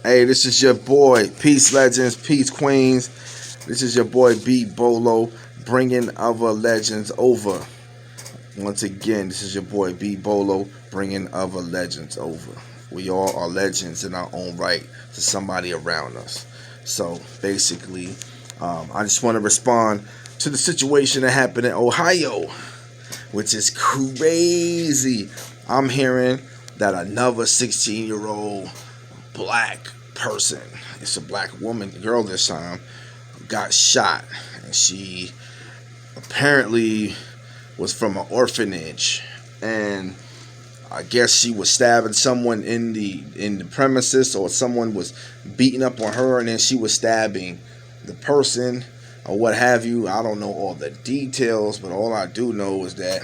Hey, this is your boy, Peace Legends, Peace Queens. This is your boy B.O.L.O, bringing other legends over. Once again, this is your boy B.O.L.O, bringing other legends over. We all are legends in our own right to somebody around us. So basically, I just want to respond to the situation that happened in Ohio, which is crazy. I'm hearing that another 16-year-old black person, it's a black woman, girl this time, got shot, and she apparently was from an orphanage, and I guess she was stabbing someone in the premises, or someone was beating up on her, and then she was stabbing the person or what have you. I don't know all the details, but all I do know is that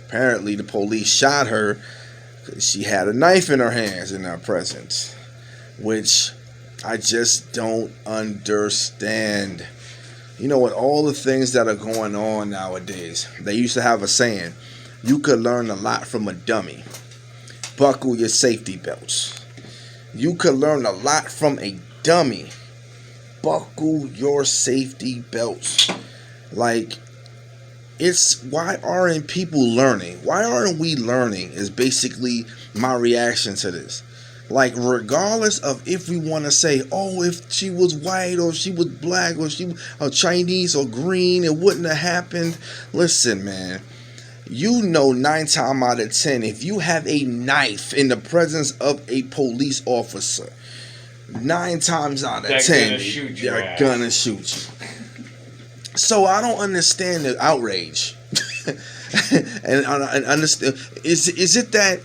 apparently the police shot her because she had a knife in her hands in her presence, which I just don't understand. You know, with all the things that are going on nowadays, they used to have a saying, you could learn a lot from a dummy. Buckle your safety belts. You could learn a lot from a dummy. Buckle your safety belts. Like, why aren't people learning? Why aren't we learning is basically my reaction to this. Like, regardless of if we want to say, oh, if she was white or if she was black or she was Chinese or green, it wouldn't have happened. Listen, man, you know 9 times out of 10, if you have a knife in the presence of a police officer, 9 times out of 10, they're gonna shoot you. So I don't understand the outrage. and understand, is it that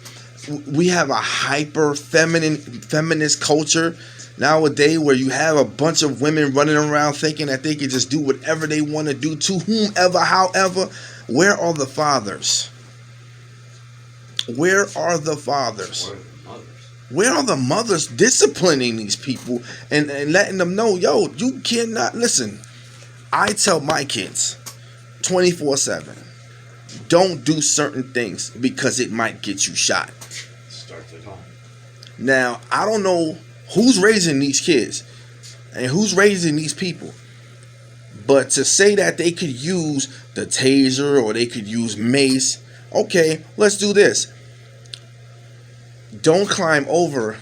we have a hyper feminist culture nowadays where you have a bunch of women running around thinking that they can just do whatever they want to do to whomever, however? Where are the fathers? Where are the fathers? Where are the mothers disciplining these people and letting them know, yo, you cannot listen. I tell my kids 24/7, don't do certain things because it might get you shot. Starts at home. Now, I don't know who's raising these kids and who's raising these people, but to say that they could use the taser or they could use mace, okay, let's do this. Don't climb over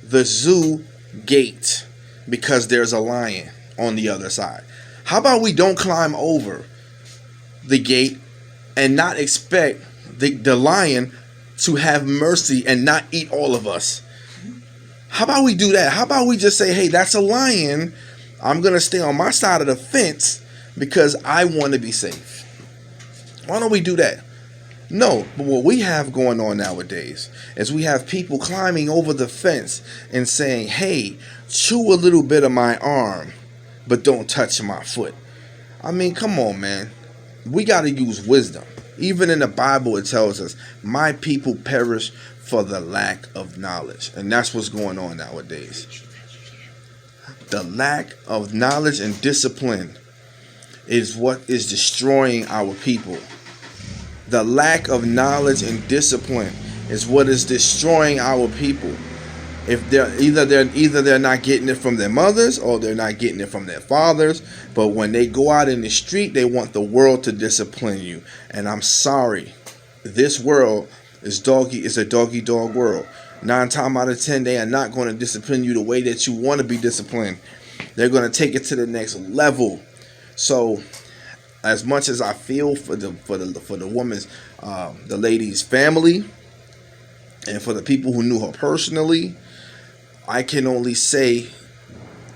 the zoo gate because there's a lion on the other side. How about we don't climb over the gate and not expect the lion to have mercy and not eat all of us? How about we do that? How about we just say, hey, that's a lion. I'm going to stay on my side of the fence because I want to be safe. Why don't we do that? No, but what we have going on nowadays is we have people climbing over the fence and saying, hey, chew a little bit of my arm, but don't touch my foot. I mean, come on, man. We got to use wisdom. Even in the Bible, it tells us, my people perish for the lack of knowledge. And that's what's going on nowadays. The lack of knowledge and discipline is what is destroying our people. The lack of knowledge and discipline is what is destroying our people. If they're not getting it from their mothers or they're not getting it from their fathers, but when they go out in the street, they want the world to discipline you. And I'm sorry, this world is a doggy dog world. 9 times out of 10, they are not going to discipline you the way that you want to be disciplined. They're going to take it to the next level. So, as much as I feel for the woman's, the lady's family, and for the people who knew her personally, I can only say,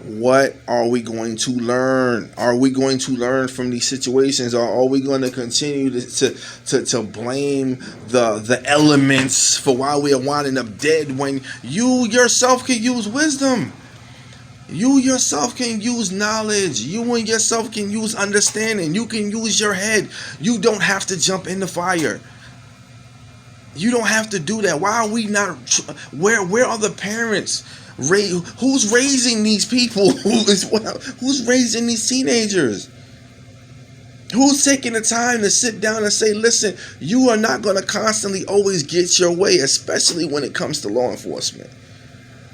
what are we going to learn? Are we going to learn from these situations, or are we going to continue to blame the elements for why we are winding up dead when you yourself can use wisdom? You yourself can use knowledge. You and yourself can use understanding. You can use your head. You don't have to jump in the fire. You don't have to do that. Why are we not? Where are the parents? Who's raising these people? Who's raising these teenagers? Who's taking the time to sit down and say, listen, you are not going to constantly always get your way, especially when it comes to law enforcement.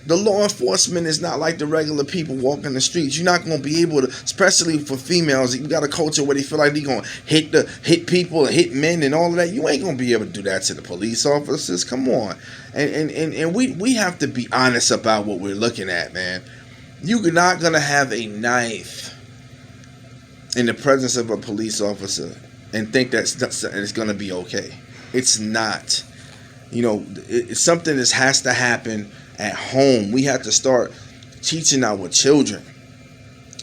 The law enforcement is not like the regular people walking the streets. You're not going to be able to, especially for females. You got a culture where they feel like they're going to hit people and hit men and all of that. You ain't going to be able to do that to the police officers. Come on, and we have to be honest about what we're looking at, man. You're not going to have a knife in the presence of a police officer and think that's it's going to be okay. It's not. It's something that has to happen at home. We have to start teaching our children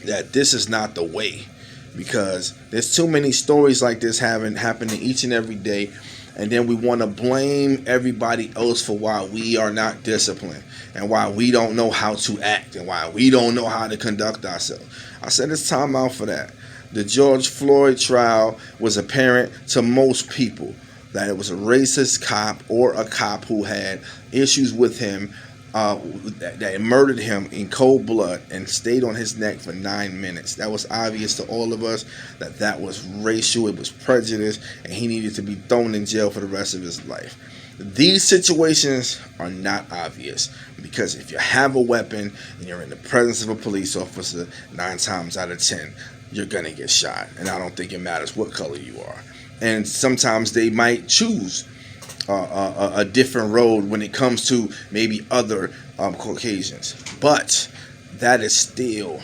that this is not the way, because there's too many stories like this happening each and every day, and then we want to blame everybody else for why we are not disciplined and why we don't know how to act and why we don't know how to conduct ourselves. I said it's time out for that. The George Floyd trial was apparent to most people that it was a racist cop or a cop who had issues with him, that murdered him in cold blood and stayed on his neck for 9 minutes. That was obvious to all of us that was racial, it was prejudice, and he needed to be thrown in jail for the rest of his life. These situations are not obvious, because if you have a weapon and you're in the presence of a police officer, 9 times out of 10, you're going to get shot. And I don't think it matters what color you are. And sometimes they might choose a different road when it comes to maybe other Caucasians. But that is still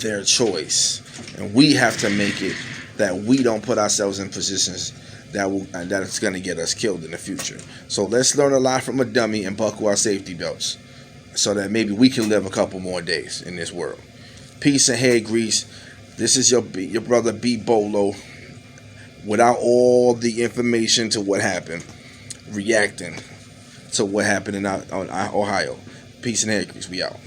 their choice. And we have to make it that we don't put ourselves in positions that it's going to get us killed in the future. So let's learn a lot from a dummy and buckle our safety belts so that maybe we can live a couple more days in this world. Peace and hair grease. This is your brother B.O.L.O. without all the information to what happened, reacting to what happened in Ohio. Peace and hair grease. We out.